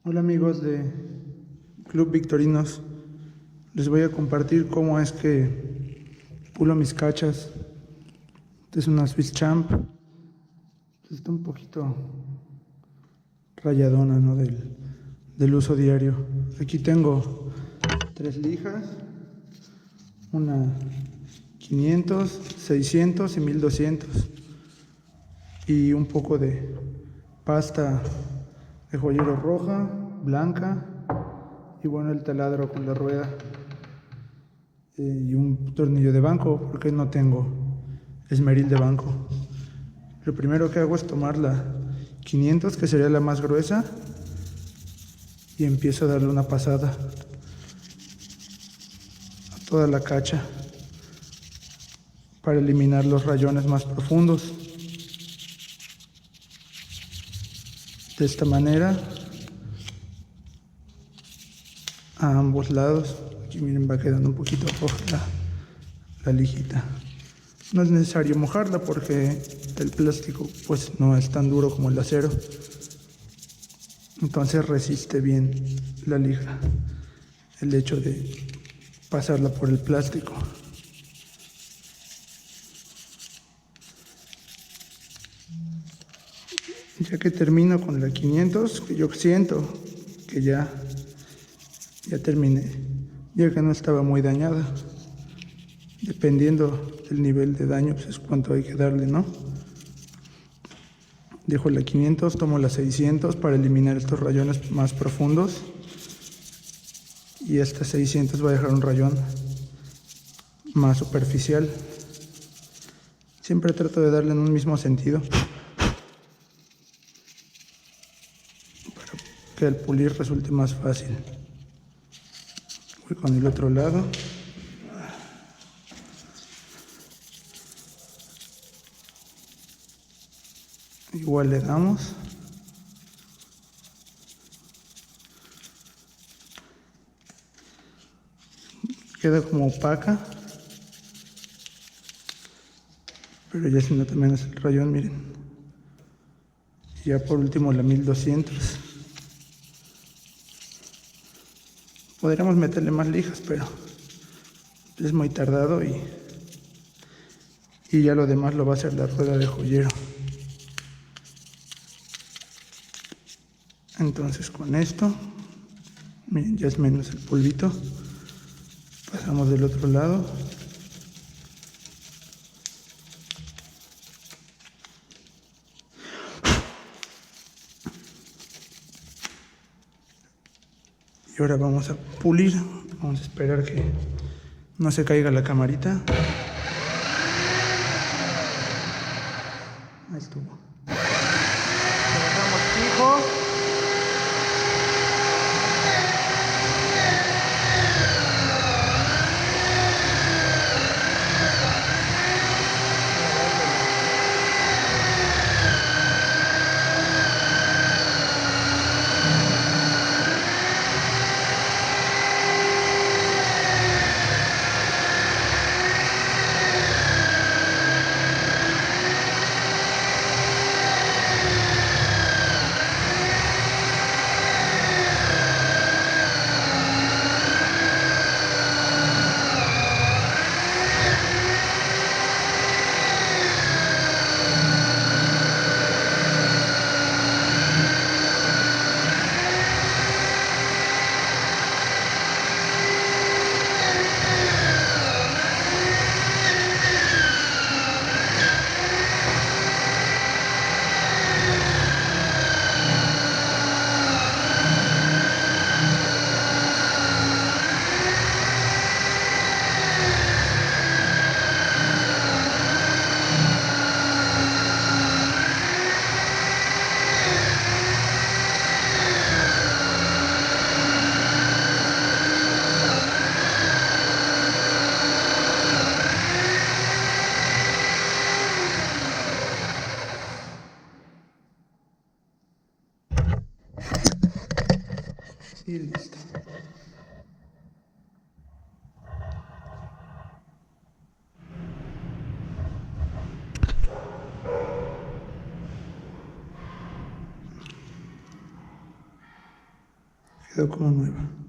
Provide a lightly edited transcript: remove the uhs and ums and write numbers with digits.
Hola amigos de Club Victorinos, les voy a compartir cómo es que pulo mis cachas. Esta es una Swiss Champ, está un poquito rayadona, ¿no? del uso diario. Aquí tengo 3 lijas, una 500, 600 y 1200, y un poco de pasta de joyero roja, blanca, y bueno, el taladro con la rueda, y un tornillo de banco porque no tengo esmeril de banco. Lo primero que hago es tomar la 500, que sería la más gruesa, y empiezo a darle una pasada a toda la cacha para eliminar los rayones más profundos. De esta manera, a ambos lados. Aquí miren, va quedando un poquito roja la lijita. No es necesario mojarla porque el plástico pues no es tan duro como el acero, entonces resiste bien la lija el hecho de pasarla por el plástico. Ya que termino con la 500, que yo siento que ya terminé, ya que no estaba muy dañada. Dependiendo del nivel de daño, pues es cuánto hay que darle, ¿no? Dejo la 500, tomo la 600 para eliminar estos rayones más profundos, y esta 600 va a dejar un rayón más superficial. Siempre trato de darle en un mismo sentido para que al pulir resulte más fácil. Voy con el otro lado. Igual le damos. Queda como opaca, pero ya se nota menos el rayón, miren. Y ya por último la 1200. Podríamos meterle más lijas, pero es muy tardado, y ya lo demás lo va a hacer la rueda de joyero. Entonces con esto, miren, ya es menos el polvito. Pasamos del otro lado. Y ahora vamos a pulir. Vamos a esperar que no se caiga la camarita. Ahí estuvo. Lo dejamos fijo. Y listo. Quedó como nueva.